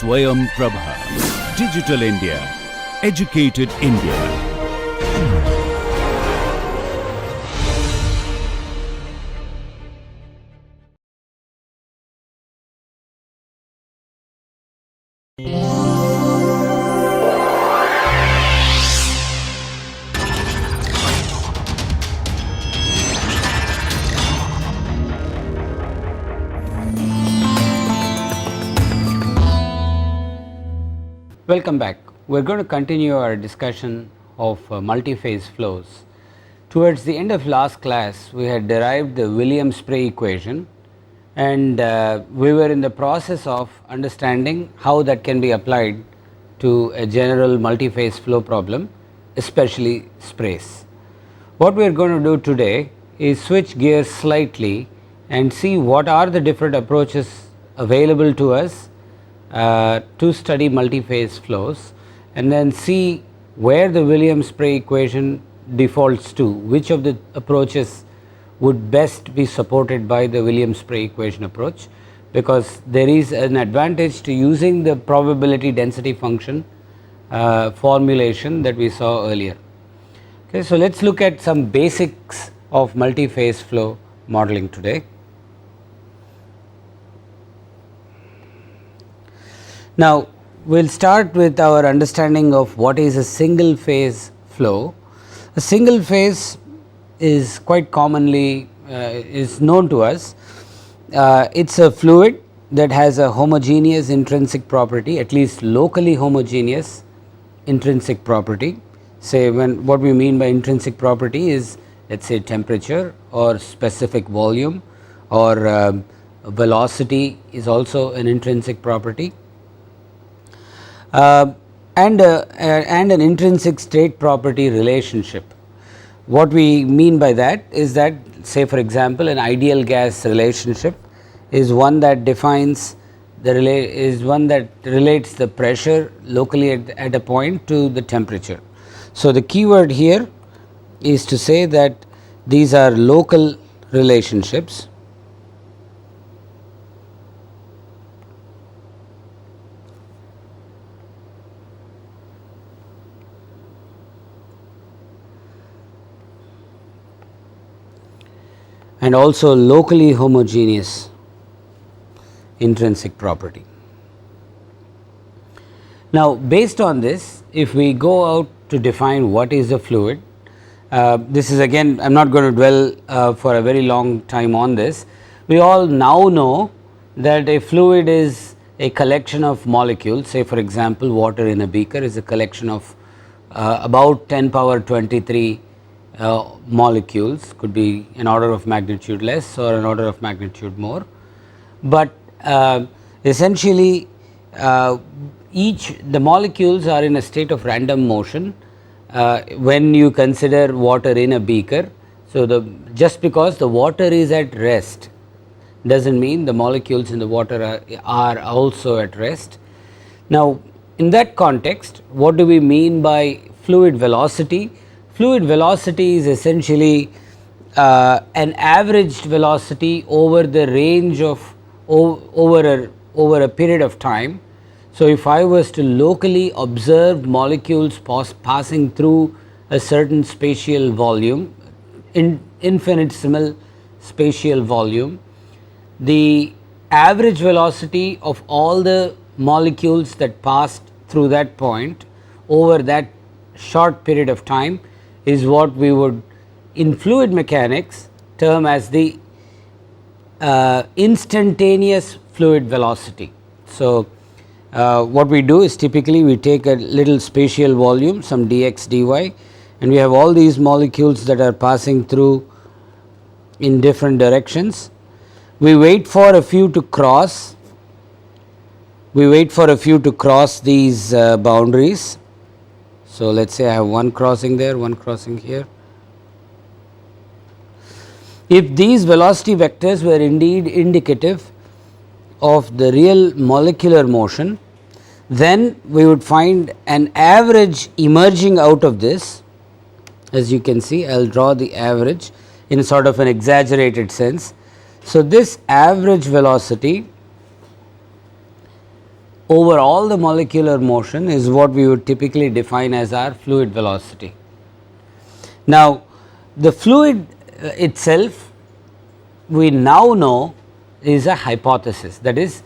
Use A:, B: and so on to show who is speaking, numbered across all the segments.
A: Swayamprabha. Digital India. Educated India.
B: Welcome back. We are going to continue our discussion of multiphase flows. Towards the end of last class, we had derived the Williams-Spray equation, and we were in the process of understanding how that can be applied to a general multiphase flow problem, especially sprays. What we are going to do today is switch gears slightly and see what are the different approaches available to us to study multiphase flows, and then see where the Williams-Spray equation defaults to, which of the approaches would best be supported by the Williams-Spray equation approach, because there is an advantage to using the probability density function formulation that we saw earlier. Okay, so let us look at some basics of multiphase flow modeling today. Now, we will start with our understanding of what is a single phase flow. A single phase is quite commonly is known to us. It is a fluid that has a homogeneous intrinsic property, at least locally homogeneous intrinsic property. Say, when what we mean by intrinsic property is, let us say, temperature or specific volume, or velocity is also an intrinsic property. And an intrinsic state property relationship. What we mean by that is that, say for example, an ideal gas relationship is one that defines one that relates the pressure locally at a point to the temperature. So, the key word here is to say that these are local relationships. And also locally homogeneous intrinsic property. Now, based on this, if we go out to define what is a fluid, this is again, I am not going to dwell for a very long time on this. We all now know that a fluid is a collection of molecules. Say for example, water in a beaker is a collection of about 10 power 23 molecules, could be an order of magnitude less or an order of magnitude more, but essentially the molecules are in a state of random motion when you consider water in a beaker. So, just because the water is at rest does not mean the molecules in the water are also at rest. Now, in that context, what do we mean by fluid velocity? Fluid velocity is essentially an averaged velocity over the range of over a period of time. So, if I was to locally observe molecules passing through a certain spatial volume, infinitesimal spatial volume, the average velocity of all the molecules that passed through that point over that short period of time is what we would in fluid mechanics term as the instantaneous fluid velocity. So, what we do is typically we take a little spatial volume, some dx dy, and we have all these molecules that are passing through in different directions. We wait for a few to cross, these boundaries. So, let us say I have one crossing there, one crossing here. If these velocity vectors were indeed indicative of the real molecular motion, then we would find an average emerging out of this. As you can see, I will draw the average in sort of an exaggerated sense. So, this average velocity over all the molecular motion is what we would typically define as our fluid velocity. Now, the fluid itself we now know is a hypothesis, that is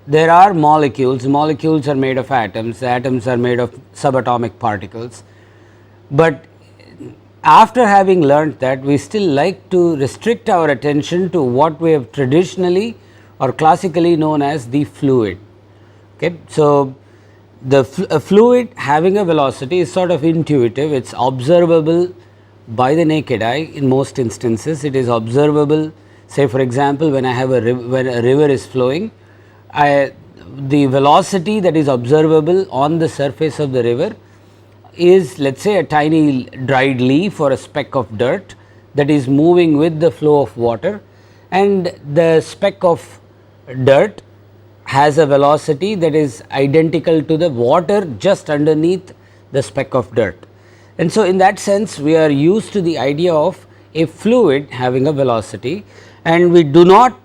B: there are molecules are made of atoms, the atoms are made of subatomic particles, but after having learnt that, we still like to restrict our attention to what we have traditionally or classically known as the fluid. Okay. So, the fluid having a velocity is sort of intuitive, it is observable by the naked eye in most instances. It is observable, say for example, when I have when a river is flowing, the velocity that is observable on the surface of the river is, let us say, a tiny dried leaf or a speck of dirt that is moving with the flow of water, and the speck of dirt has a velocity that is identical to the water just underneath the speck of dirt. And so, in that sense, we are used to the idea of a fluid having a velocity, and we do not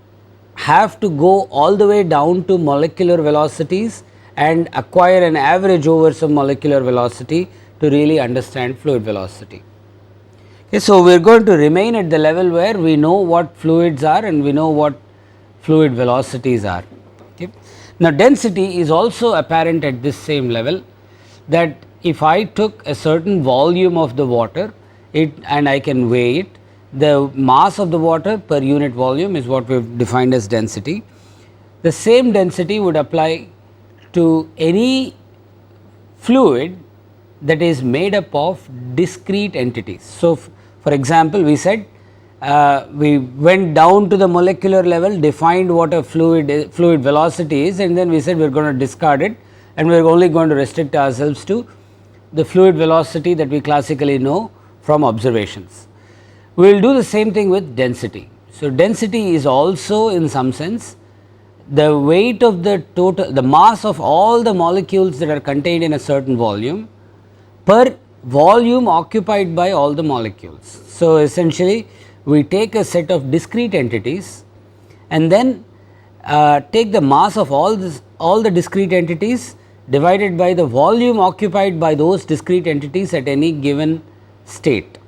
B: have to go all the way down to molecular velocities and acquire an average over some molecular velocity to really understand fluid velocity. Okay, so, we are going to remain at the level where we know what fluids are and we know what fluid velocities are. Okay. Now, density is also apparent at this same level, that if I took a certain volume of the water and I can weigh it, the mass of the water per unit volume is what we have defined as density. The same density would apply to any fluid that is made up of discrete entities. So, for example, we said we went down to the molecular level, defined what a fluid velocity is, and then we said we are going to discard it and we are only going to restrict ourselves to the fluid velocity that we classically know from observations. We will do the same thing with density. So, density is also in some sense the weight of the total, the mass of all the molecules that are contained in a certain volume per volume occupied by all the molecules. So, essentially we take a set of discrete entities and then take the mass of all the discrete entities divided by the volume occupied by those discrete entities at any given state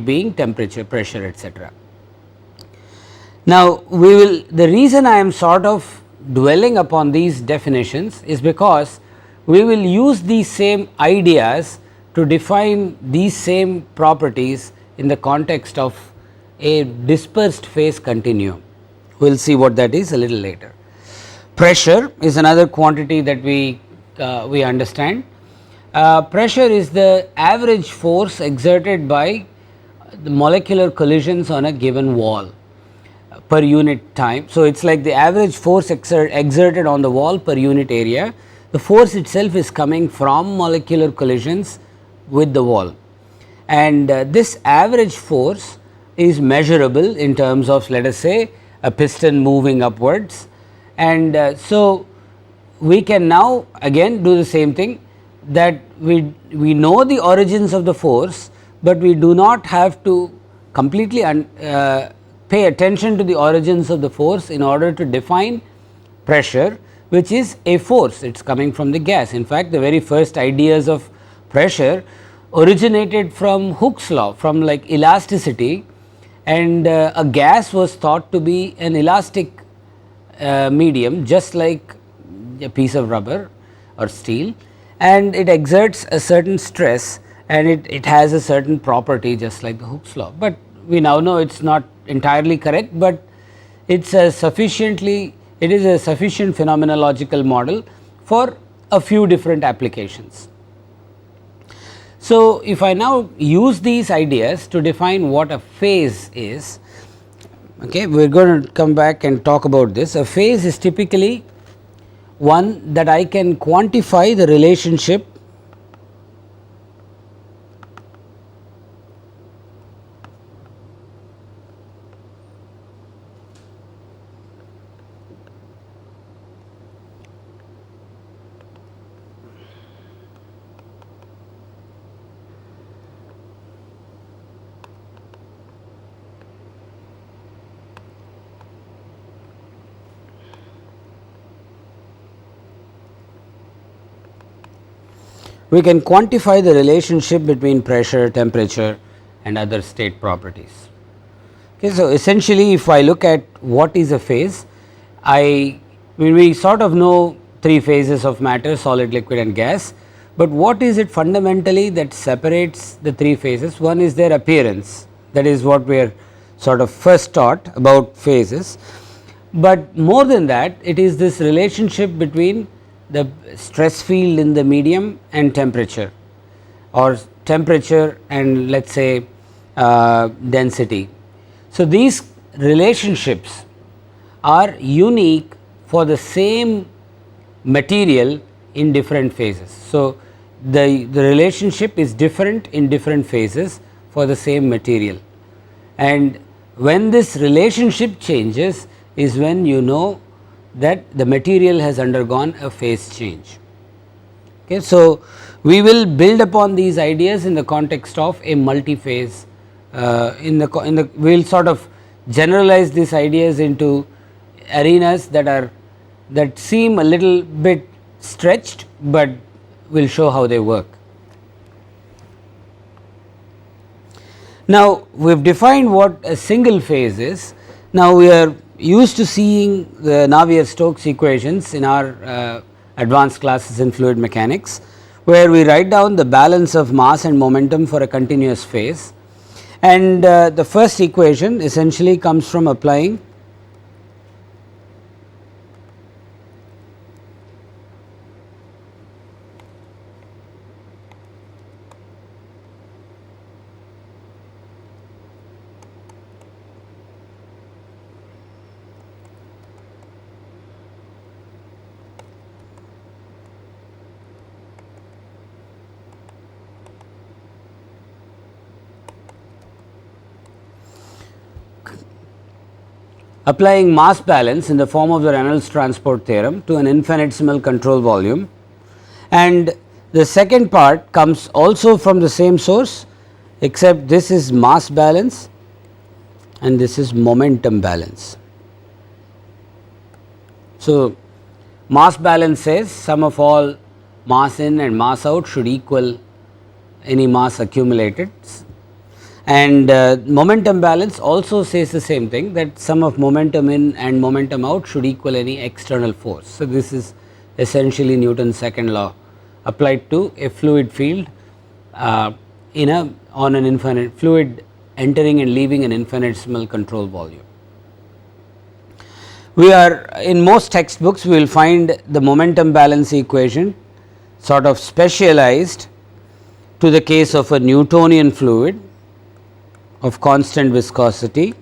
B: being temperature, pressure, etc. Now, the reason I am sort of dwelling upon these definitions is because we will use these same ideas to define these same properties in the context of a dispersed phase continuum. We will see what that is a little later. Pressure is another quantity that we understand. Pressure is the average force exerted by the molecular collisions on a given wall per unit time. So, it is like the average force exerted on the wall per unit area. The force itself is coming from molecular collisions with the wall, and this average force is measurable in terms of, let us say, a piston moving upwards. And so, we can now again do the same thing, that we know the origins of the force, but we do not have to completely pay attention to the origins of the force in order to define pressure, which is a force, it is coming from the gas. In fact, the very first ideas of pressure originated from Hooke's law, from like elasticity, and a gas was thought to be an elastic medium, just like a piece of rubber or steel, and it exerts a certain stress and it has a certain property just like the Hooke's law. But we now know it is not entirely correct, but it is a sufficient phenomenological model for a few different applications. So, if I now use these ideas to define what a phase is, okay, we are going to come back and talk about this. A phase is typically one that I can quantify the relationship we can quantify the relationship between pressure, temperature and other state properties. Okay, so, essentially if I look at what is a phase, we sort of know three phases of matter, solid, liquid and gas, but what is it fundamentally that separates the three phases? One is their appearance, that is what we are sort of first taught about phases, but more than that it is this relationship between the stress field in the medium and temperature, or temperature and let us say density. So, these relationships are unique for the same material in different phases. So, the relationship is different in different phases for the same material, and when this relationship changes is when you know that the material has undergone a phase change. Okay. So, we will build upon these ideas in the context of a multi-phase, we will sort of generalize these ideas into arenas that seem a little bit stretched, but we will show how they work. Now, we have defined what a single phase is. Now, we are used to seeing the Navier-Stokes equations in our advanced classes in fluid mechanics, where we write down the balance of mass and momentum for a continuous phase, and the first equation essentially comes from applying mass balance in the form of the Reynolds transport theorem to an infinitesimal control volume, and the second part comes also from the same source, except this is mass balance and this is momentum balance. So, mass balance says sum of all mass in and mass out should equal any mass accumulated, and momentum balance also says the same thing, that sum of momentum in and momentum out should equal any external force. So, this is essentially Newton's second law applied to a fluid field on an infinite fluid entering and leaving an infinitesimal control volume. We are in most textbooks we will find the momentum balance equation sort of specialized to the case of a Newtonian fluid of constant viscosity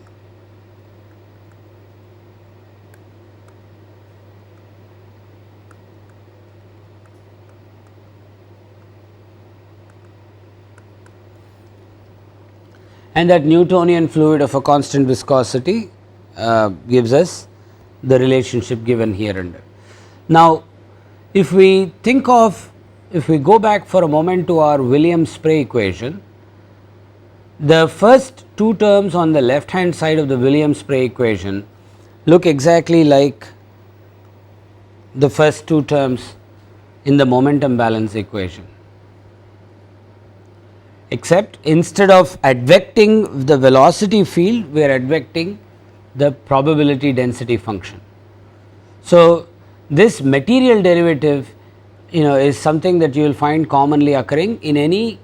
B: and that Newtonian fluid of a constant viscosity gives us the relationship given here under. Now, if we go back for a moment to our Williams-Spray equation, the first two terms on the left hand side of the Williams-Spray equation look exactly like the first two terms in the momentum balance equation, except instead of advecting the velocity field, we are advecting the probability density function. So, this material derivative is something that you will find commonly occurring in any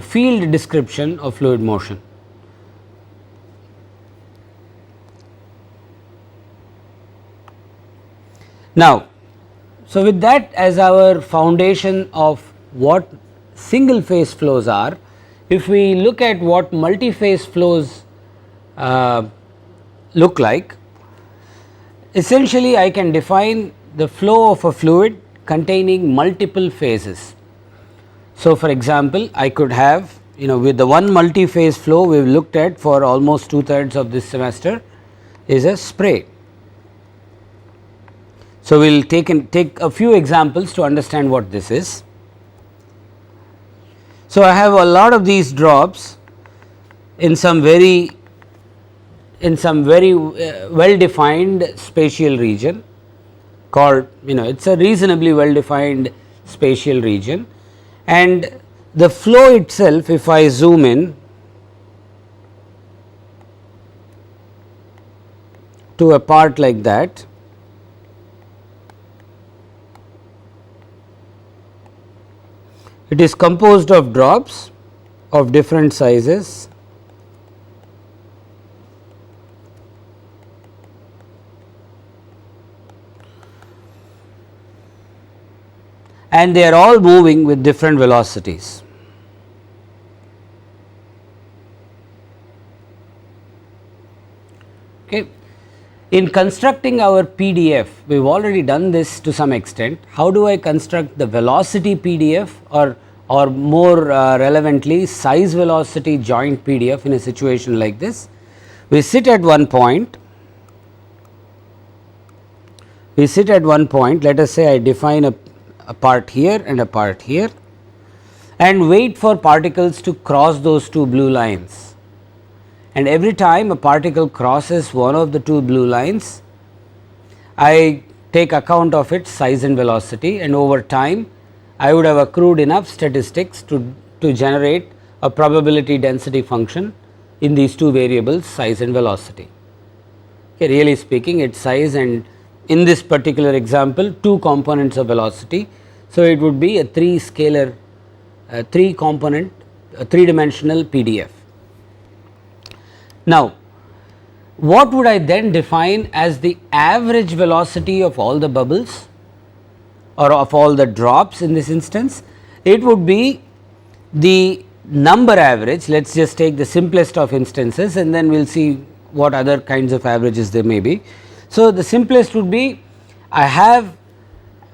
B: field description of fluid motion. Now, so with that as our foundation of what single phase flows are, if we look at what multi-phase flows look like, essentially I can define the flow of a fluid containing multiple phases. So, for example, I could have with the one multi-phase flow we have looked at for almost 2/3 of this semester is a spray. So, we will take a few examples to understand what this is. So, I have a lot of these drops in some very well defined spatial region called it is a reasonably well defined spatial region, and the flow itself, if I zoom in to a part like that, it is composed of drops of different sizes, and they are all moving with different velocities. Okay. In constructing our PDF, we have already done this to some extent. How do I construct the velocity PDF, or more relevantly size velocity joint PDF in a situation like this? We sit at one point, let us say I define a part here and a part here, and wait for particles to cross those two blue lines, and every time a particle crosses one of the two blue lines, I take account of its size and velocity, and over time I would have accrued enough statistics to generate a probability density function in these two variables, size and velocity. Okay, really speaking, its size and, in this particular example, two components of velocity. So, it would be a 3 scalar 3 component 3 dimensional PDF. Now, what would I then define as the average velocity of all the bubbles or of all the drops in this instance? It would be the number average. Let us just take the simplest of instances, and then we will see what other kinds of averages there may be. So, the simplest would be I have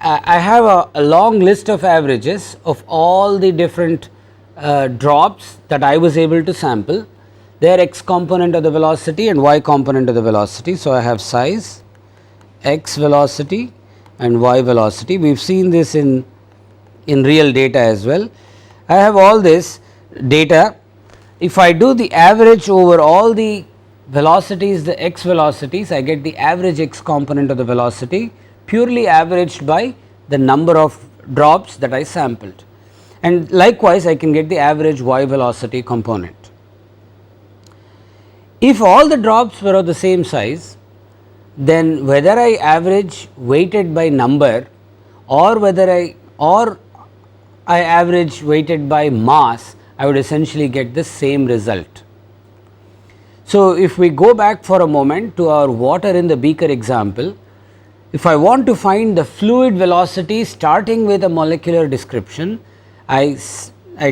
B: a long list of averages of all the different drops that I was able to sample, their x component of the velocity and y component of the velocity. So, I have size, x velocity and y velocity. We have seen this in real data as well. I have all this data. If I do the average over all the velocities, the x velocities, I get the average x component of the velocity, purely averaged by the number of drops that I sampled, and likewise I can get the average y velocity component. If all the drops were of the same size, then whether I average weighted by number or whether I average weighted by mass, I would essentially get the same result. So, if we go back for a moment to our water in the beaker example, if I want to find the fluid velocity starting with a molecular description, I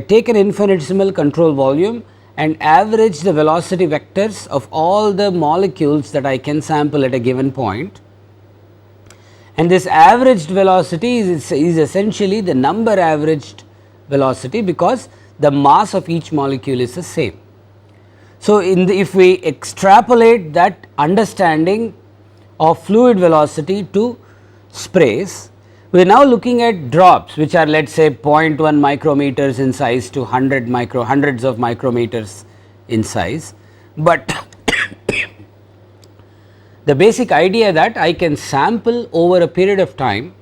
B: take an infinitesimal control volume and average the velocity vectors of all the molecules that I can sample at a given point, and this averaged velocity is essentially the number averaged velocity, because the mass of each molecule is the same. So, if we extrapolate that understanding of fluid velocity to sprays, we are now looking at drops which are, let us say, 0.1 micrometers in size to hundreds of micrometers in size, but the basic idea that I can sample over a period of time,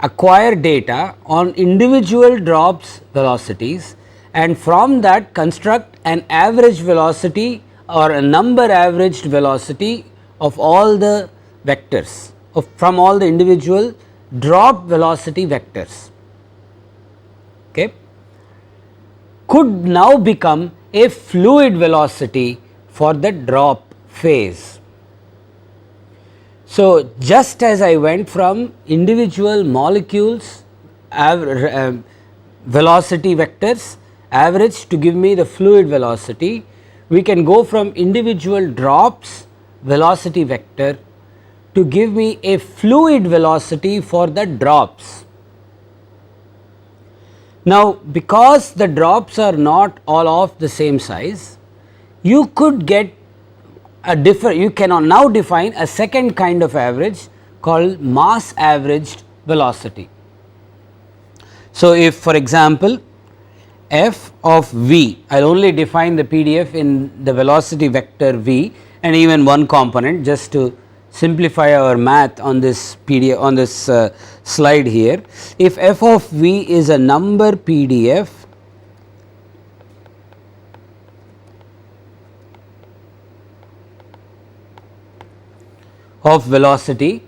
B: acquire data on individual drops velocities, and from that construct an average velocity or a number averaged velocity of all the vectors from all the individual drop velocity vectors, okay, could now become a fluid velocity for the drop phase. So, just as I went from individual molecules velocity vectors average to give me the fluid velocity, we can go from individual drops velocity vector to give me a fluid velocity for the drops. Now, because the drops are not all of the same size, you could get you can now define a second kind of average called mass averaged velocity. So, if for example, f of v, I will only define the PDF in the velocity vector v and even one component just to simplify our math on this PDF, on this slide here. If f of v is a number PDF of velocity,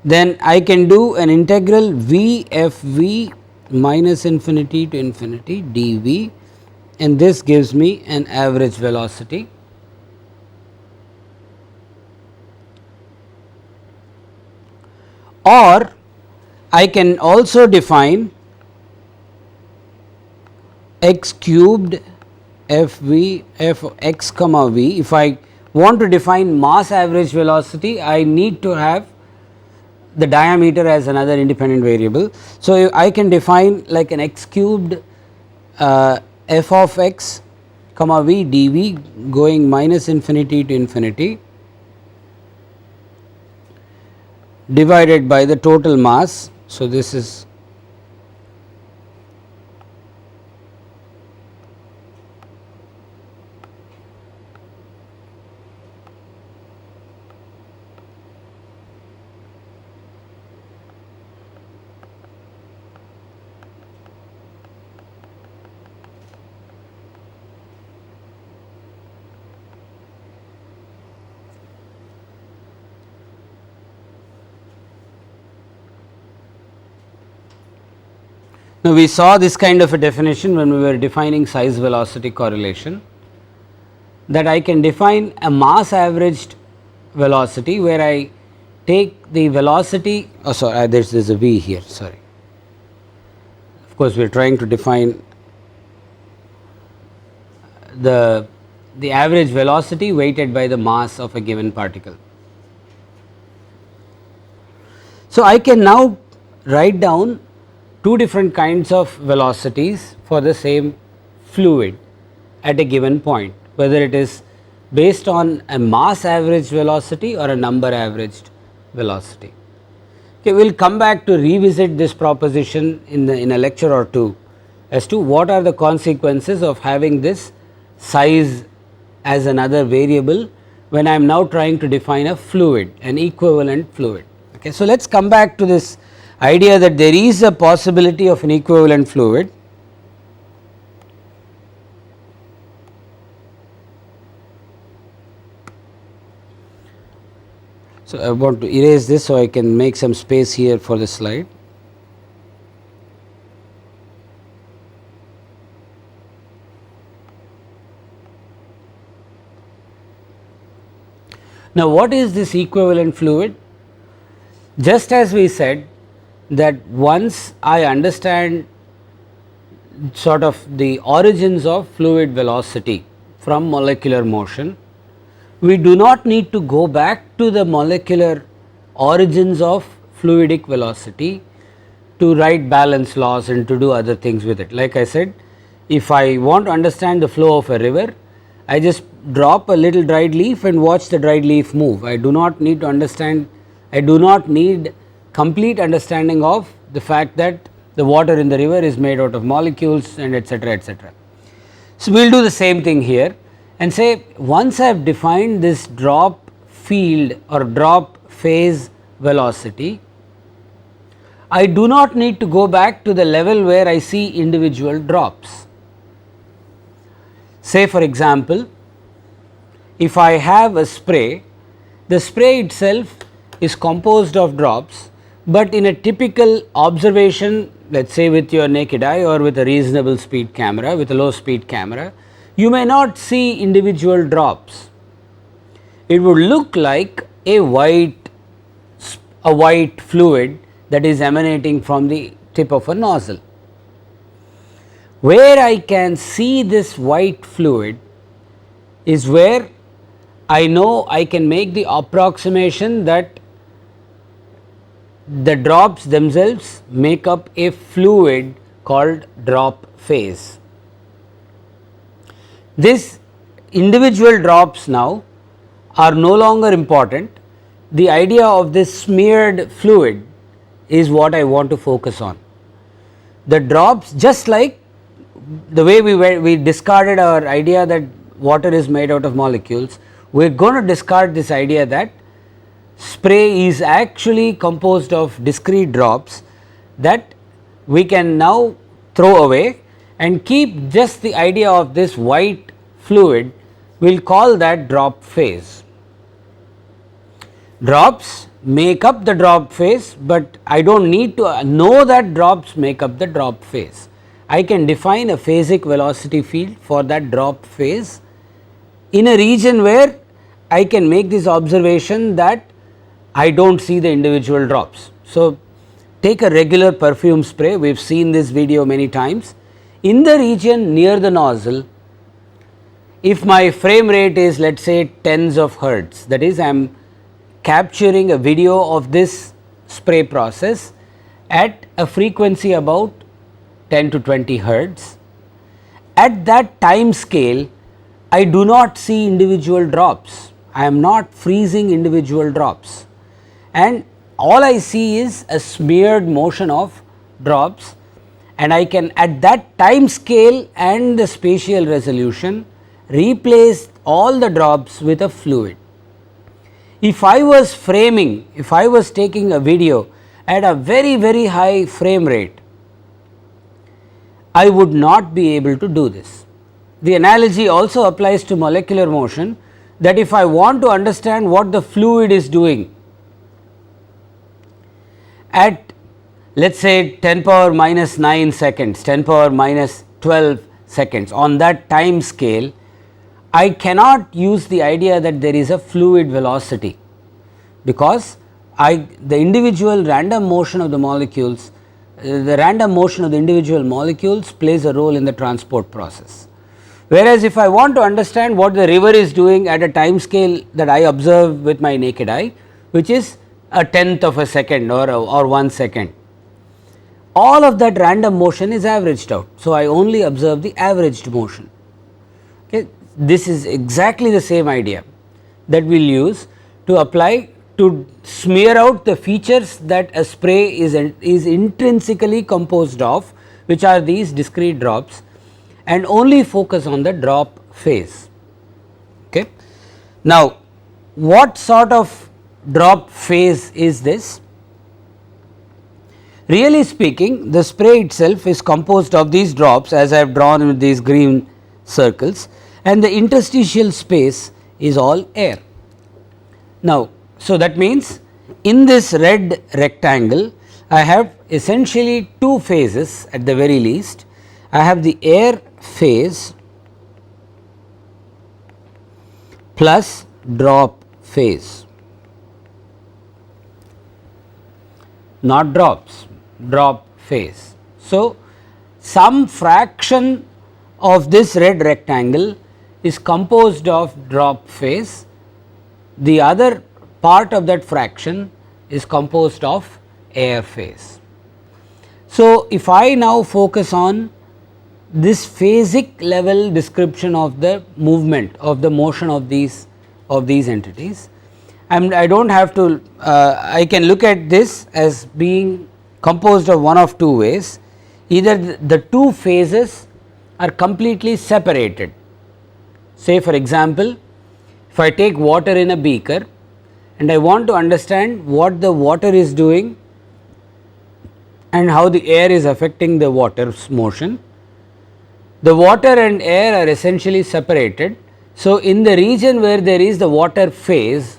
B: then I can do an integral v f v minus infinity to infinity dv, and this gives me an average velocity. Or I can also define x cubed f v f x comma v. If I want to define mass average velocity, I need to have the diameter as another independent variable. So, I can define like an x cubed f of x comma v dv going minus infinity to infinity divided by the total mass. So, this is now, we saw this kind of a definition when we were defining size velocity correlation, that I can define a mass averaged velocity where I take the velocity, oh sorry, there is a v here, sorry. Of course, we are trying to define the average velocity weighted by the mass of a given particle. So, I can now write down two different kinds of velocities for the same fluid at a given point, whether it is based on a mass averaged velocity or a number averaged velocity. Okay, we will come back to revisit this proposition in a lecture or two as to what are the consequences of having this size as another variable when I am now trying to define a fluid, an equivalent fluid. Okay, so, let us come back to this idea that there is a possibility of an equivalent fluid. So, I want to erase this so I can make some space here for the slide. Now, what is this equivalent fluid? Just as we said that once I understand sort of the origins of fluid velocity from molecular motion, we do not need to go back to the molecular origins of fluidic velocity to write balance laws and to do other things with it. Like I said, if I want to understand the flow of a river, I just drop a little dried leaf and watch the dried leaf move. I do not need to understand, I do not need complete understanding of the fact that the water in the river is made out of molecules and etc., etc. So, we will do the same thing here and say once I have defined this drop field or drop phase velocity, I do not need to go back to the level where I see individual drops. Say for example, if I have a spray, the spray itself is composed of drops, but in a typical observation, let us say with your naked eye or with a reasonable speed camera, with a low speed camera, you may not see individual drops. It would look like a white fluid that is emanating from the tip of a nozzle. Where I can see this white fluid is where I know I can make the approximation that the drops themselves make up a fluid called drop phase. These individual drops now are no longer important. The idea of this smeared fluid is what I want to focus on. The drops, just like the way we discarded our idea that water is made out of molecules, we are going to discard this idea that spray is actually composed of discrete drops that we can now throw away and keep just the idea of this white fluid, we will call that drop phase. Drops make up the drop phase, but I do not need to know that drops make up the drop phase. I can define a phasic velocity field for that drop phase in a region where I can make this observation that I do not see the individual drops. So, take a regular perfume spray, we have seen this video many times. In the region near the nozzle, if my frame rate is let us say tens of hertz, that is I am capturing a video of this spray process at a frequency about 10 to 20 hertz. At that time scale, I do not see individual drops, I am not freezing individual drops, and all I see is a smeared motion of drops, and I can at that time scale and the spatial resolution replace all the drops with a fluid. If I was framing, if I was taking a video at a very high frame rate, I would not be able to do this. The analogy also applies to molecular motion, that if I want to understand what the fluid is doing at let us say 10 power minus 9 seconds, 10 power minus 12 seconds on that time scale, I cannot use the idea that there is a fluid velocity, because the individual random motion of the molecules, the random motion of the individual molecules plays a role in the transport process. Whereas, if I want to understand what the river is doing at a time scale that I observe with my naked eye, which is a tenth of a second or 1 second, all of that random motion is averaged out. So, I only observe the averaged motion. Okay. This is exactly the same idea that we will use to apply to smear out the features that a spray is intrinsically composed of, which are these discrete drops, and only focus on the drop phase. Okay. Now, what sort of drop phase is this? Really speaking, the spray itself is composed of these drops, as I have drawn with these green circles, and the interstitial space is all air. Now, so that means in this red rectangle, I have essentially two phases at the very least. I have the air phase plus drop phase, not drops, drop phase. So, some fraction of this red rectangle is composed of drop phase, the other part of that fraction is composed of air phase. So, if I now focus on this phasic level description of the movement of the motion of these entities, I do not have to I can look at this as being composed of one of two ways. Either the two phases are completely separated. Say for example, if I take water in a beaker and I want to understand what the water is doing and how the air is affecting the water's motion, the water and air are essentially separated. So, in the region where there is the water phase,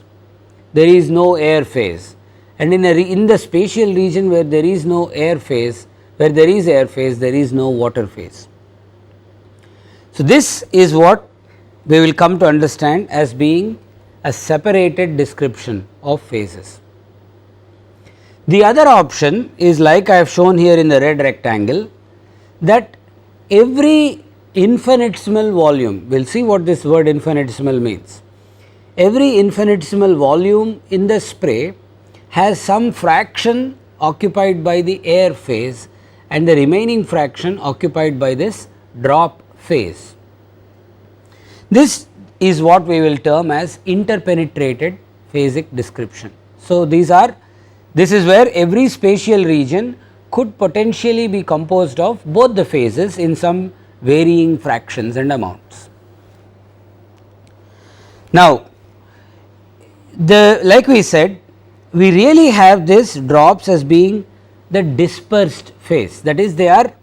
B: there is no air phase, and in the spatial region where there is no air phase, where there is air phase, there is no water phase. So, this is what we will come to understand as being a separated description of phases. The other option is like I have shown here in the red rectangle, that every infinitesimal volume, we will see what this word infinitesimal means. Every infinitesimal volume in the spray has some fraction occupied by the air phase and the remaining fraction occupied by this drop phase. This is what we will term as interpenetrated phasic description. So, this is where every spatial region could potentially be composed of both the phases in some varying fractions and amounts. Now, like we said, we really have this drops as being the dispersed phase, that is they are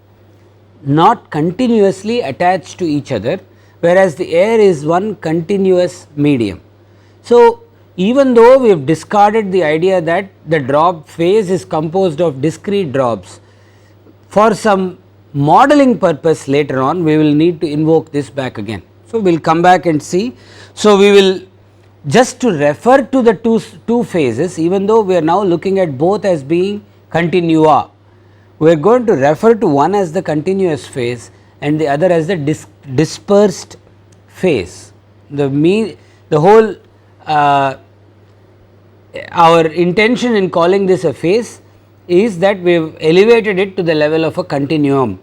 B: not continuously attached to each other, whereas the air is one continuous medium. So, even though we have discarded the idea that the drop phase is composed of discrete drops, for some modeling purpose later on we will need to invoke this back again. So, we will come back and see. So, we will just to refer to the two phases, even though we are now looking at both as being continua, we are going to refer to one as the continuous phase and the other as the dispersed phase. The whole our intention in calling this a phase is that we have elevated it to the level of a continuum.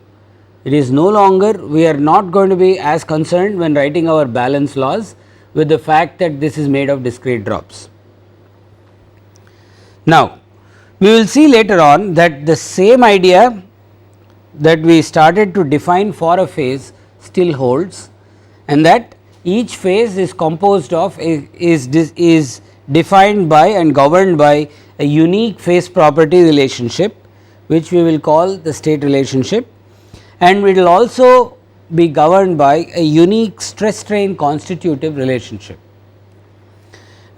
B: It is no longer, we are not going to be as concerned when writing our balance laws with the fact that this is made of discrete drops. Now, we will see later on that the same idea that we started to define for a phase still holds, and that each phase is composed of is defined by and governed by a unique phase property relationship, which we will call the state relationship, and it will also be governed by a unique stress strain constitutive relationship.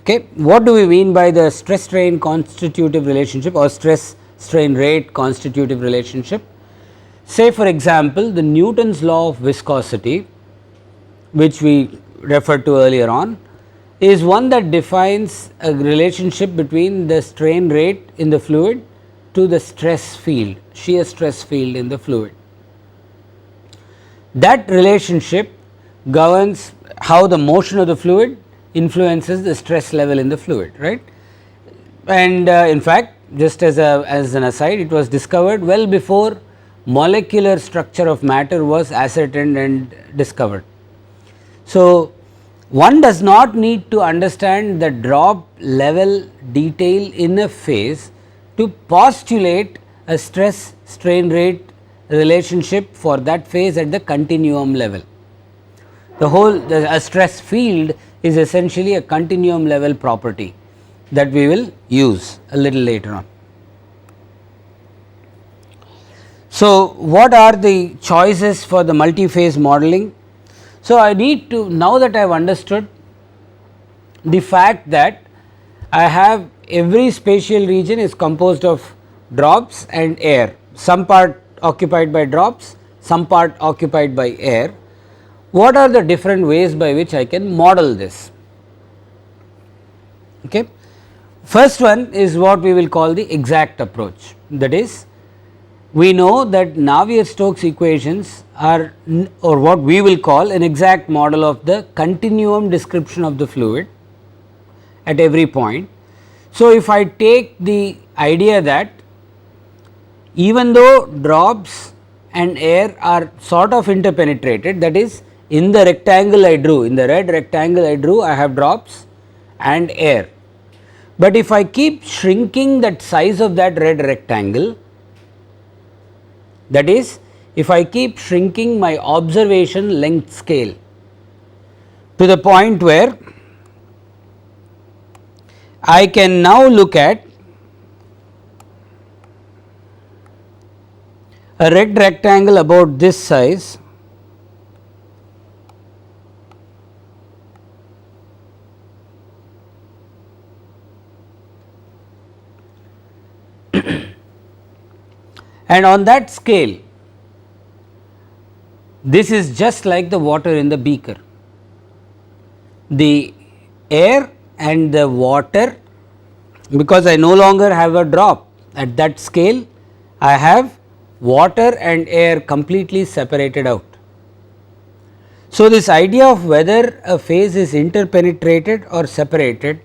B: Okay. What do we mean by the stress strain constitutive relationship or stress strain rate constitutive relationship? Say for example, the Newton's law of viscosity, which we referred to earlier on, is one that defines a relationship between the strain rate in the fluid to the stress field, shear stress field in the fluid. That relationship governs how the motion of the fluid influences the stress level in the fluid, right. And in fact, just as an aside, it was discovered well before molecular structure of matter was ascertained and discovered. So, one does not need to understand the drop level detail in a phase to postulate a stress strain rate relationship for that phase at the continuum level. The whole a stress field is essentially a continuum level property that we will use a little later on. So, what are the choices for the multi-phase modeling? So, I need to, now that I have understood the fact that I have every spatial region is composed of drops and air, some part occupied by drops, some part occupied by air. What are the different ways by which I can model this? Okay. First one is what we will call the exact approach, that is, we know that Navier-Stokes equations are or what we will call an exact model of the continuum description of the fluid at every point. So, if I take the idea that even though drops and air are sort of interpenetrated, that is, in the rectangle I drew, in the red rectangle I drew, I have drops and air, but if I keep shrinking that size of that red rectangle, that is, if I keep shrinking my observation length scale to the point where I can now look at a red rectangle about this size and on that scale this is just like the water in the beaker. The air and the water, because I no longer have a drop at that scale, I have water and air completely separated out. So, this idea of whether a phase is interpenetrated or separated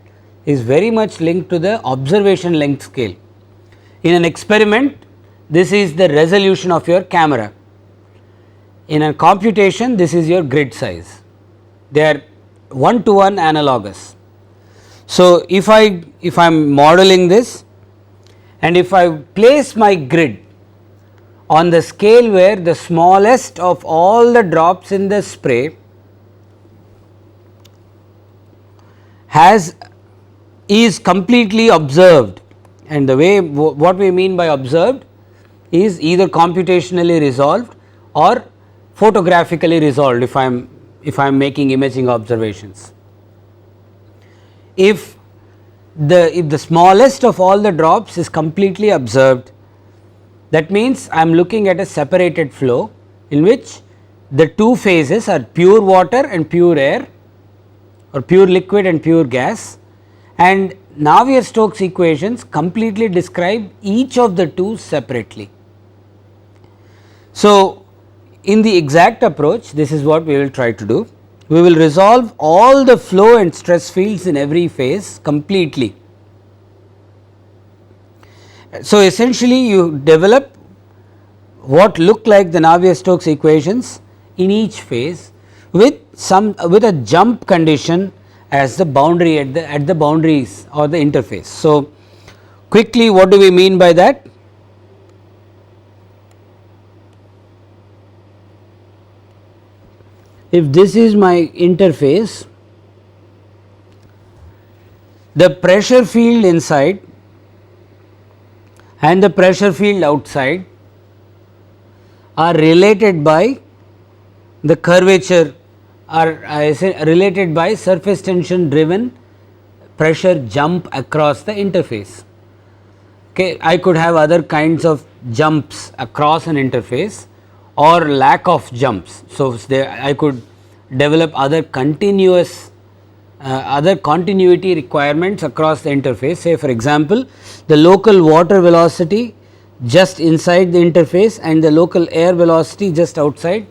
B: is very much linked to the observation length scale. In an experiment, this is the resolution of your camera. In a computation, this is your grid size. They are one to one analogous. So, if I am modeling this and if I place my grid on the scale where the smallest of all the drops in the spray has is completely observed, and the way what we mean by observed is either computationally resolved or photographically resolved if I am making imaging observations. If the smallest of all the drops is completely observed, that means I am looking at a separated flow in which the two phases are pure water and pure air, or pure liquid and pure gas, and Navier-Stokes equations completely describe each of the two separately. So, in the exact approach, this is what we will try to do. We will resolve all the flow and stress fields in every phase completely. So, essentially you develop what look like the Navier-Stokes equations in each phase with a jump condition as the boundary at the boundaries or the interface. So, quickly what do we mean by that? If this is my interface, the pressure field inside and the pressure field outside are related by the curvature, are related by surface tension driven pressure jump across the interface. Okay, I could have other kinds of jumps across an interface or lack of jumps. So, I could develop other continuity requirements across the interface. Say for example, the local water velocity just inside the interface and the local air velocity just outside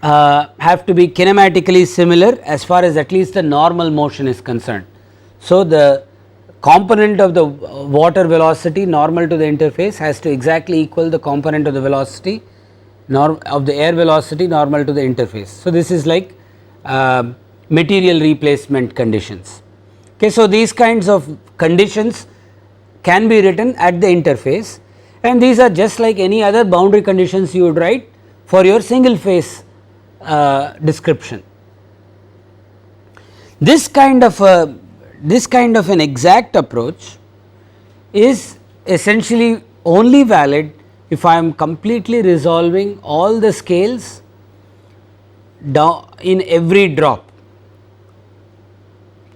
B: have to be kinematically similar as far as at least the normal motion is concerned. So, the component of the water velocity normal to the interface has to exactly equal the component of the velocity of the air velocity normal to the interface. So, this is like material replacement conditions. Okay, so, these kinds of conditions can be written at the interface, and these are just like any other boundary conditions you would write for your single phase description. This kind of an exact approach is essentially only valid if I am completely resolving all the scales down in every drop.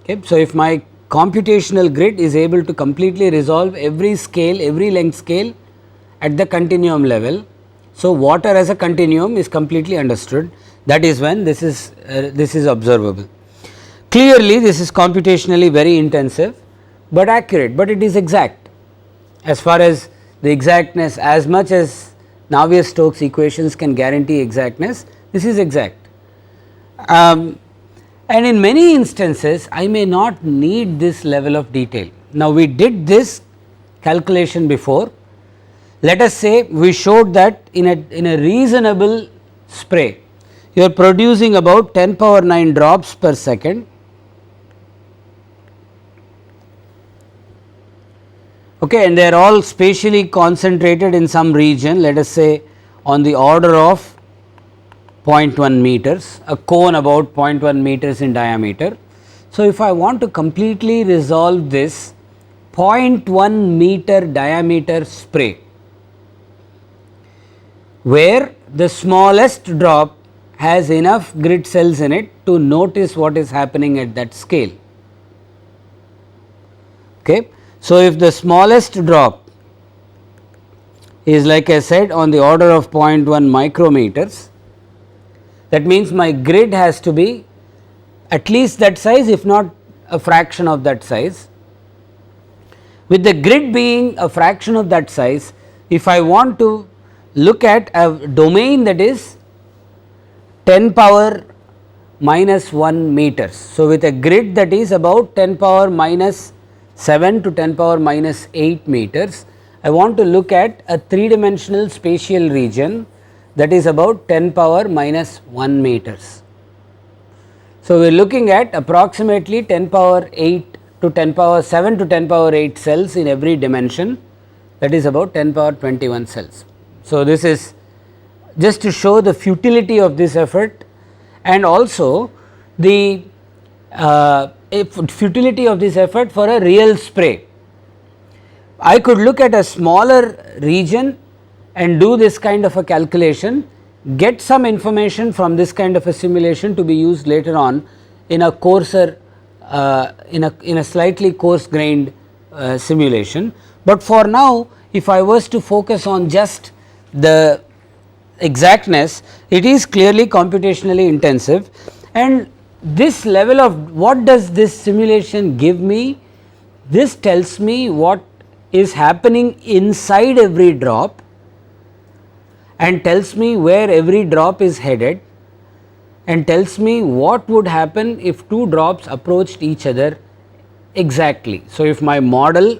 B: Okay. So, if my computational grid is able to completely resolve every scale, every length scale at the continuum level, so water as a continuum is completely understood. That is when this is observable. Clearly, this is computationally very intensive, but accurate, but it is exact as far as the exactness, as much as Navier-Stokes equations can guarantee exactness, this is exact. And in many instances I may not need this level of detail. Now, we did this calculation before. Let us say we showed that in a reasonable spray you are producing about 10 power 9 drops per second. Okay, and they are all spatially concentrated in some region, let us say on the order of 0.1 meters, a cone about 0.1 meters in diameter. So, if I want to completely resolve this 0.1 meter diameter spray, where the smallest drop has enough grid cells in it to notice what is happening at that scale. Okay. So, if the smallest drop is, like I said, on the order of 0.1 micrometers, that means my grid has to be at least that size, if not a fraction of that size. With the grid being a fraction of that size, if I want to look at a domain that is 10 power minus 1 meters. So, with a grid that is about 10 power minus 7 to 10 power minus 8 meters, I want to look at a 3-dimensional spatial region that is about 10 power minus 1 meters. So, we are looking at approximately 10 power 8 to 10 power 7 to 10 power 8 cells in every dimension, that is about 10 power 21 cells. So, this is just to show the futility of this effort, and also the futility of this effort for a real spray. I could look at a smaller region and do this kind of a calculation, get some information from this kind of a simulation to be used later on in a coarser, in a slightly coarse grained simulation. But for now, if I was to focus on just the exactness, it is clearly computationally intensive, and this level of what does this simulation give me? This tells me what is happening inside every drop and tells me where every drop is headed and tells me what would happen if two drops approached each other exactly. So, if my model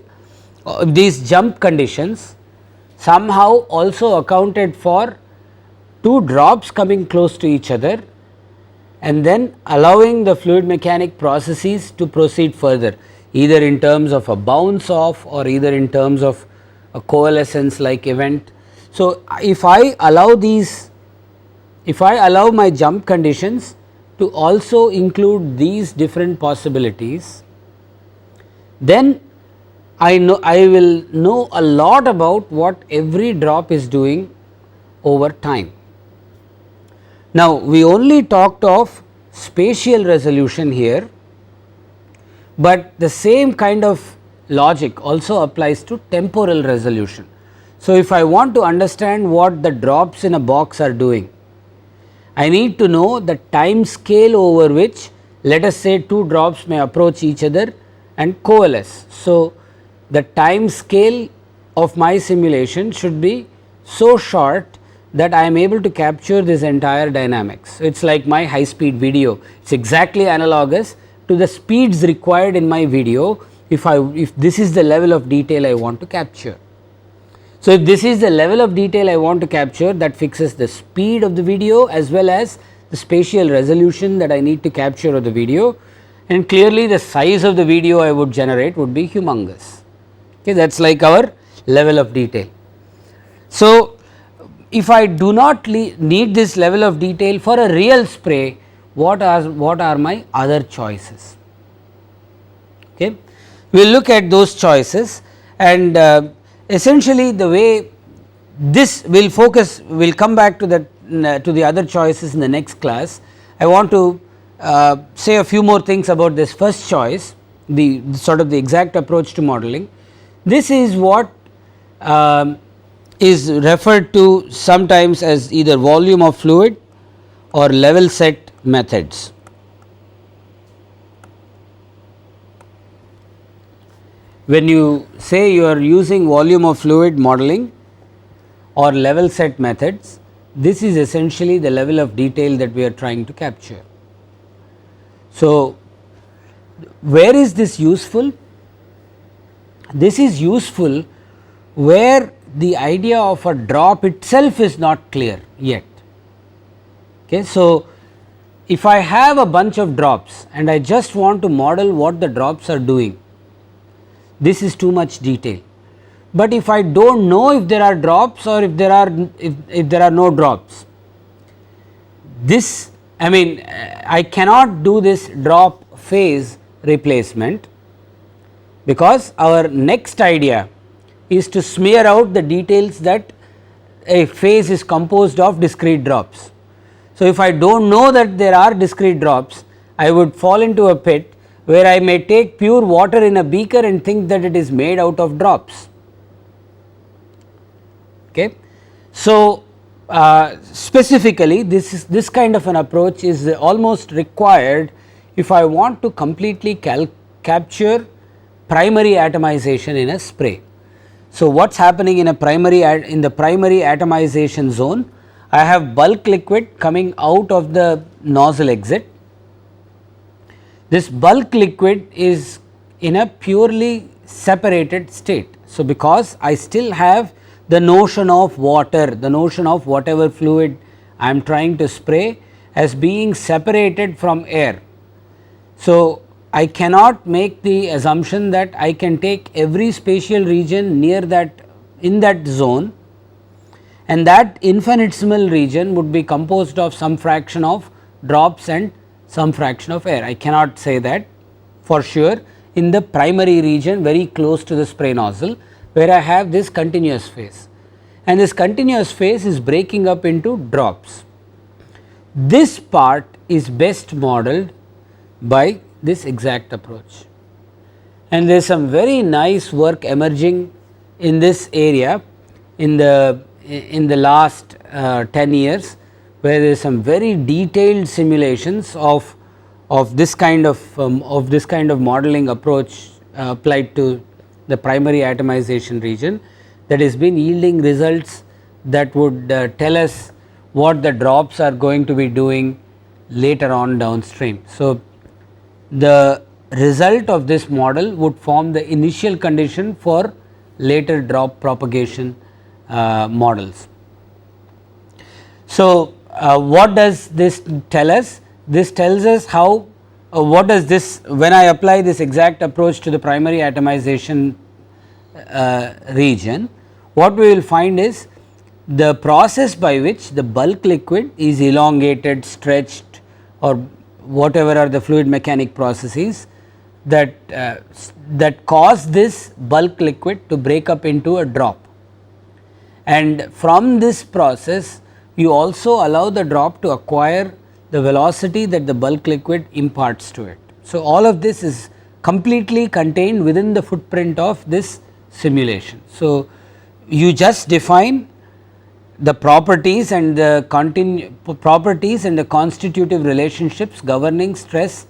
B: these jump conditions somehow also accounted for two drops coming close to each other and then allowing the fluid mechanic processes to proceed further, either in terms of a bounce off or either in terms of a coalescence like event. So, if I allow these, if I allow my jump conditions to also include these different possibilities, then I will know a lot about what every drop is doing over time. Now, we only talked of spatial resolution here, but the same kind of logic also applies to temporal resolution. So, if I want to understand what the drops in a box are doing, I need to know the time scale over which, let us say, two drops may approach each other and coalesce. So, the time scale of my simulation should be so short that I am able to capture this entire dynamics. So, it is like my high speed video, it is exactly analogous to the speeds required in my video if this is the level of detail I want to capture. So, if this is the level of detail I want to capture, that fixes the speed of the video as well as the spatial resolution that I need to capture of the video, and clearly the size of the video I would generate would be humongous. Okay, that is like our level of detail. So, if I do not need this level of detail for a real spray, what are my other choices? Okay. We will look at those choices, and essentially the way this will focus, we will come back to the other choices in the next class. I want to say a few more things about this first choice, the sort of the exact approach to modeling. This is what is referred to sometimes as either volume of fluid or level set methods. When you say you are using volume of fluid modeling or level set methods, this is essentially the level of detail that we are trying to capture. So, where is this useful? This is useful where the idea of a drop itself is not clear yet. Okay. So, if I have a bunch of drops and I just want to model what the drops are doing, this is too much detail. But if I do not know if there are drops or if there are no drops, this, I mean, I cannot do this drop phase replacement, because our next idea is to smear out the details that a phase is composed of discrete drops. So, if I do not know that there are discrete drops, I would fall into a pit where I may take pure water in a beaker and think that it is made out of drops. Okay. So, specifically this kind of an approach is almost required if I want to completely capture primary atomization in a spray. So, what is happening in the primary atomization zone? I have bulk liquid coming out of the nozzle exit. This bulk liquid is in a purely separated state. So, because I still have the notion of water, the notion of whatever fluid I am trying to spray as being separated from air. So, I cannot make the assumption that I can take every spatial region near that, in that zone, and that infinitesimal region would be composed of some fraction of drops and some fraction of air. I cannot say that for sure in the primary region very close to the spray nozzle, where I have this continuous phase, and this continuous phase is breaking up into drops. This part is best modeled by this exact approach, and there is some very nice work emerging in this area in the last 10 years, where there is some very detailed simulations of this kind of modeling approach applied to the primary atomization region, that has been yielding results that would tell us what the drops are going to be doing later on downstream. So, the result of this model would form the initial condition for later drop propagation models. So, what does this tell us? This tells us how what does this, when I apply this exact approach to the primary atomization region, what we will find is the process by which the bulk liquid is elongated, stretched, or whatever are the fluid mechanic processes that cause this bulk liquid to break up into a drop, and from this process you also allow the drop to acquire the velocity that the bulk liquid imparts to it. So, all of this is completely contained within the footprint of this simulation. So, you just define the properties and the constitutive relationships governing stress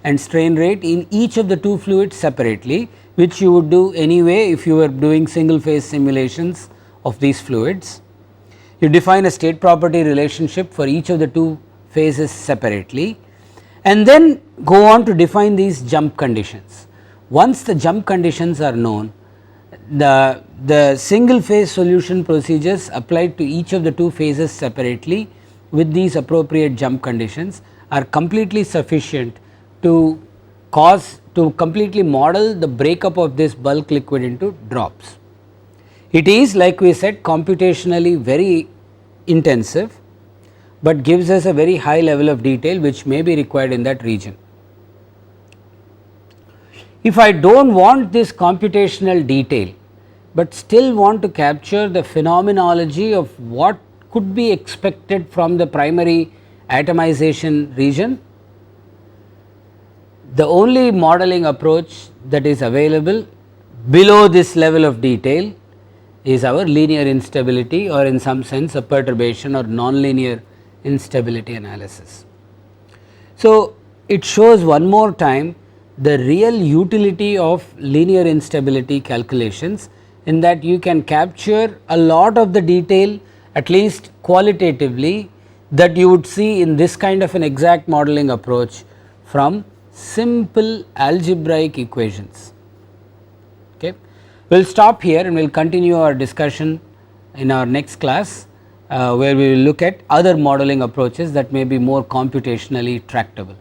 B: and strain rate in each of the two fluids separately, which you would do anyway if you were doing single phase simulations of these fluids. You define a state property relationship for each of the two phases separately, and then go on to define these jump conditions. Once the jump conditions are known, the single phase solution procedures applied to each of the two phases separately with these appropriate jump conditions are completely sufficient to completely model the breakup of this bulk liquid into drops. It is, like we said, computationally very intensive, but gives us a very high level of detail which may be required in that region. If I do not want this computational detail, but still want to capture the phenomenology of what could be expected from the primary atomization region, the only modeling approach that is available below this level of detail is our linear instability, or in some sense a perturbation or nonlinear instability analysis. So, it shows one more time the real utility of linear instability calculations, in that you can capture a lot of the detail, at least qualitatively, that you would see in this kind of an exact modeling approach from simple algebraic equations. Okay. We will stop here and we will continue our discussion in our next class, where we will look at other modeling approaches that may be more computationally tractable.